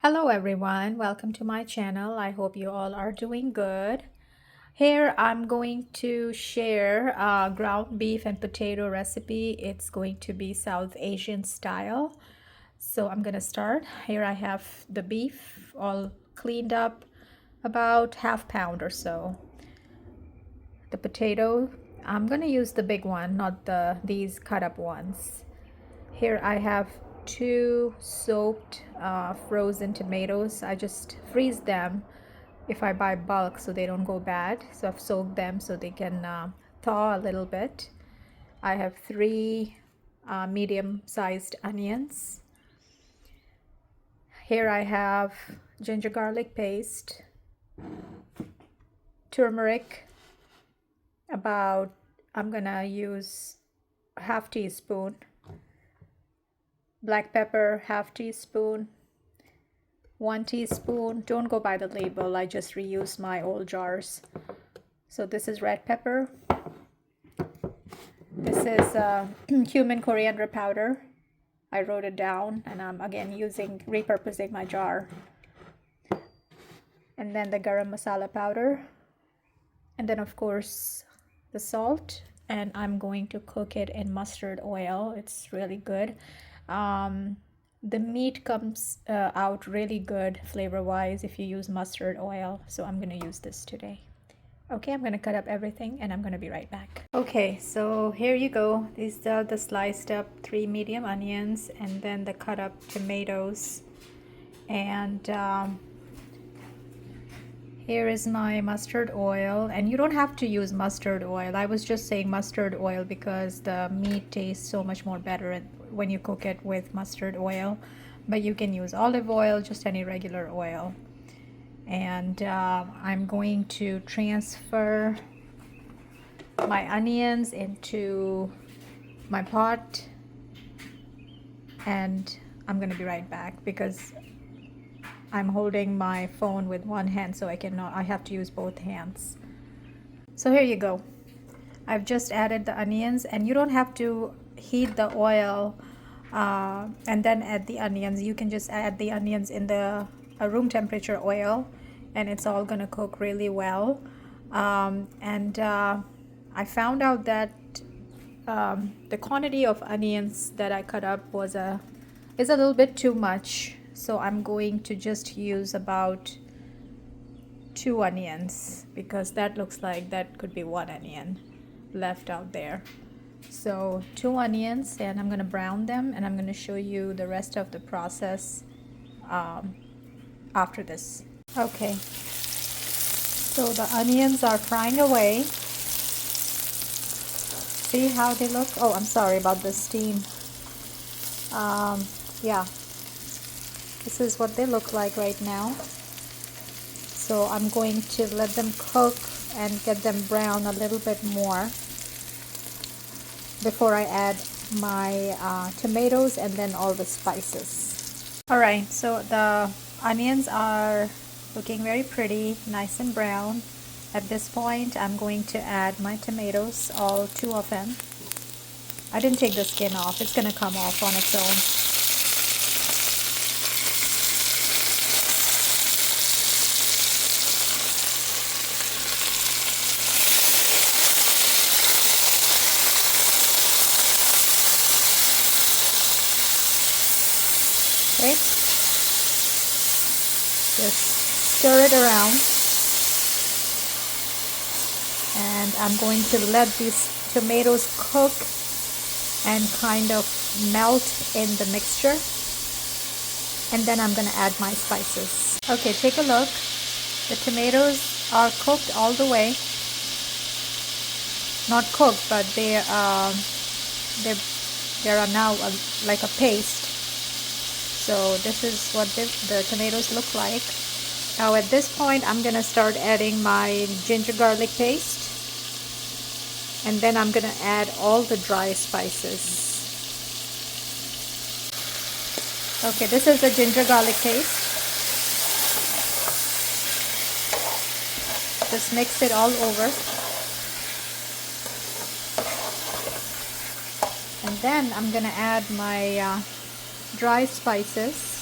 Hello everyone, welcome to my channel. I hope you all are doing good. Here I'm going to share a ground beef and potato recipe. It's going to be South Asian style. So I'm gonna start. Here I have the beef all cleaned up, about half pound or so. The potato, I'm gonna use the big one, not these cut up ones. Here I have two soaked frozen tomatoes. I just freeze them if I buy bulk so they don't go bad. So I've soaked them so they can thaw a little bit. I have three medium-sized onions. Here I have ginger garlic paste, turmeric, I'm gonna use half teaspoon, black pepper half teaspoon, 1 teaspoon. Don't go by the label, I just reused my old jars. So this is red pepper. This is cumin coriander powder. I wrote it down and I'm again repurposing my jar. And then the garam masala powder. And then of course the salt. And I'm going to cook it in mustard oil. It's really good. The meat comes out really good flavor wise if you use mustard oil, so I'm going to use this today. Okay, I'm going to cut up everything and I'm going to be right back. Okay, so here you go. These are the sliced up 3 medium onions and then the cut up tomatoes. And here is my mustard oil, and you don't have to use mustard oil. I was just saying mustard oil because the meat tastes so much more better when you cook it with mustard oil, but you can use olive oil, just any regular oil. And I'm going to transfer my onions into my pot, and I'm going to be right back because I'm holding my phone with one hand, so I have to use both hands. So here you go. I've just added the onions, and you don't have to heat the oil and then add the onions. You can just add the onions in the room temperature oil and it's all gonna cook really well. I found out that the quantity of onions that I cut up is a little bit too much. So I'm going to just use about 2 onions because that looks like that could be 1 onion left out there. So 2 onions, and I'm going to brown them, and I'm going to show you the rest of the process after this. Okay, so the onions are frying away. See how they look? Oh, I'm sorry about the steam. Yeah. This is what they look like right now. So I'm going to let them cook and get them brown a little bit more before I add my tomatoes and then all the spices. Alright, so the onions are looking very pretty, nice and brown. At this point, I'm going to add my tomatoes, all 2 of them. I didn't take the skin off, it's going to come off on its own. Okay, just stir it around, and I'm going to let these tomatoes cook and kind of melt in the mixture, and then I'm going to add my spices. Okay, take a look. The tomatoes are cooked all the way. Not cooked, but they are now like a paste. So this is what the tomatoes look like. Now at this point, I'm going to start adding my ginger garlic paste. And then I'm going to add all the dry spices. Okay, this is the ginger garlic paste. Just mix it all over. And then I'm going to add my dry spices.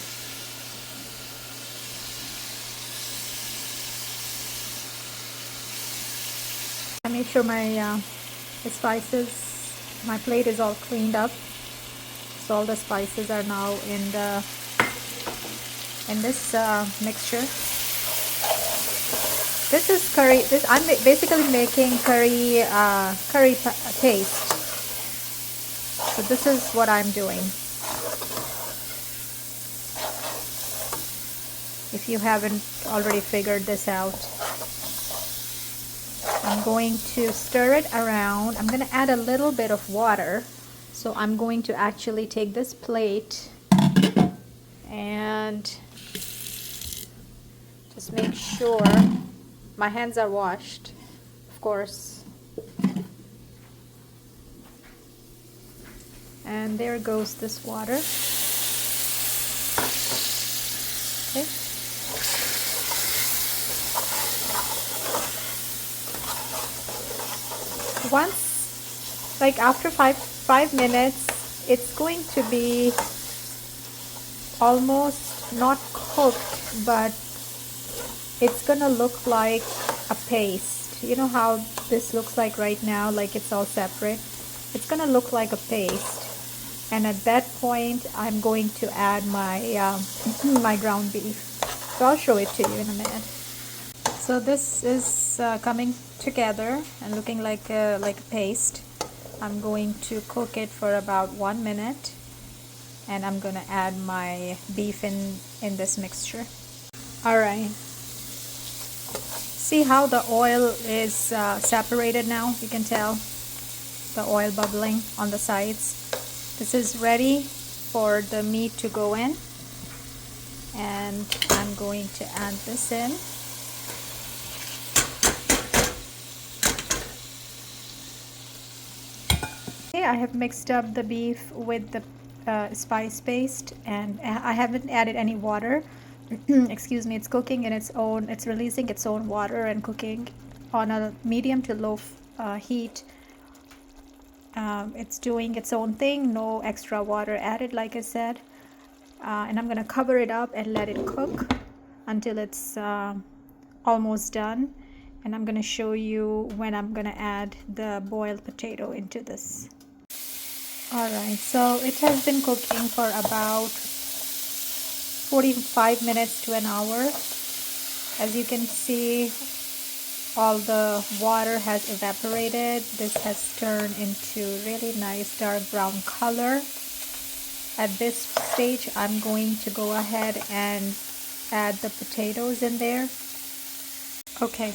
sure my spices, my plate is all cleaned up. So all the spices are now in this mixture. This is curry. I'm basically making curry paste. So this is what I'm doing. If you haven't already figured this out, I'm going to stir it around. I'm going to add a little bit of water. So I'm going to actually take this plate and just make sure my hands are washed, of course. And there goes this water. Okay. Once, like after five minutes, it's going to be almost not cooked, but it's gonna look like a paste. You know how this looks like right now, like it's all separate? It's gonna look like a paste. And at that point, I'm going to add my my ground beef. So I'll show it to you in a minute. So this is coming together and looking like a paste. I'm going to cook it for about 1 minute, and I'm gonna add my beef in this mixture. All right. See how the oil is separated now? You can tell the oil bubbling on the sides. This is ready for the meat to go in, and I'm going to add this in. Okay, I have mixed up the beef with the spice paste, and I haven't added any water. Excuse me, it's cooking in its own, it's releasing its own water and cooking on a medium to low heat. It's doing its own thing, no extra water added, like I said. And I'm going to cover it up and let it cook until it's almost done. And I'm going to show you when I'm going to add the boiled potato into this. Alright, so it has been cooking for about 45 minutes to an hour. As you can see, all the water has evaporated. This has turned into really nice dark brown color. At this stage, I'm going to go ahead and add the potatoes in there. Okay.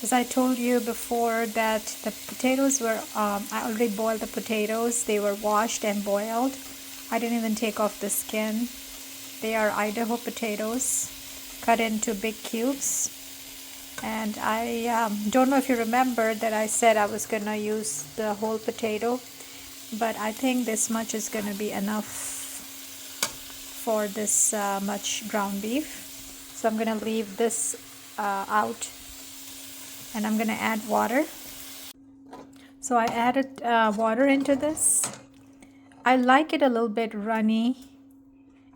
As I told you before that the potatoes were, I already boiled the potatoes. They were washed and boiled. I didn't even take off the skin. They are Idaho potatoes cut into big cubes. And I don't know if you remember that I said I was going to use the whole potato, but I think this much is going to be enough for this much ground beef. So I'm going to leave this out, and I'm going to add water. So I added water into this. I like it a little bit runny,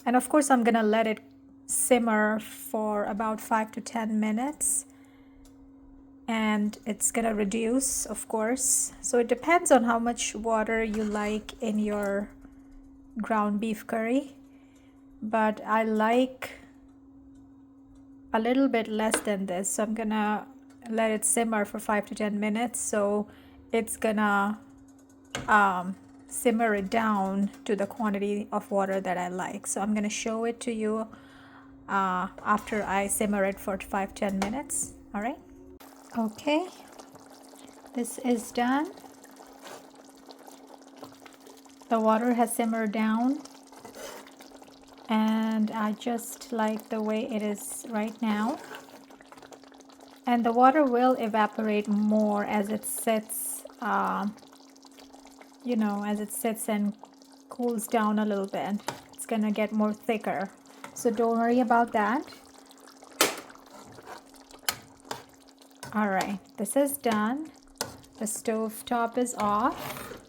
and of course I'm going to let it simmer for about 5 to 10 minutes. And it's gonna reduce, of course. So it depends on how much water you like in your ground beef curry, but I like a little bit less than this. So I'm gonna let it simmer for 5 to 10 minutes. So it's gonna simmer it down to the quantity of water that I like. So I'm gonna show it to you after I simmer it for 5-10 minutes. All right. Okay, this is done. The water has simmered down, and I just like the way it is right now. And the water will evaporate more as it sits, you know, as it sits and cools down a little bit. It's gonna get more thicker, so don't worry about that. All right, this is done. The stove top is off,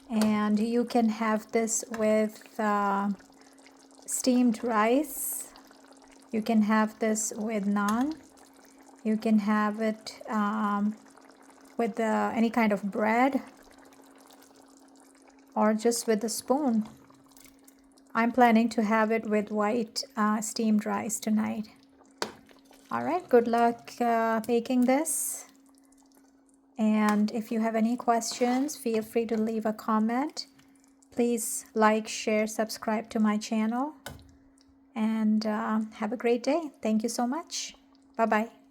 and you can have this with steamed rice. You can have this with naan. You can have it with any kind of bread or just with a spoon. I'm planning to have it with white steamed rice tonight. All right, good luck making this. And if you have any questions, feel free to leave a comment. Please like, share, subscribe to my channel. And have a great day. Thank you so much. Bye-bye.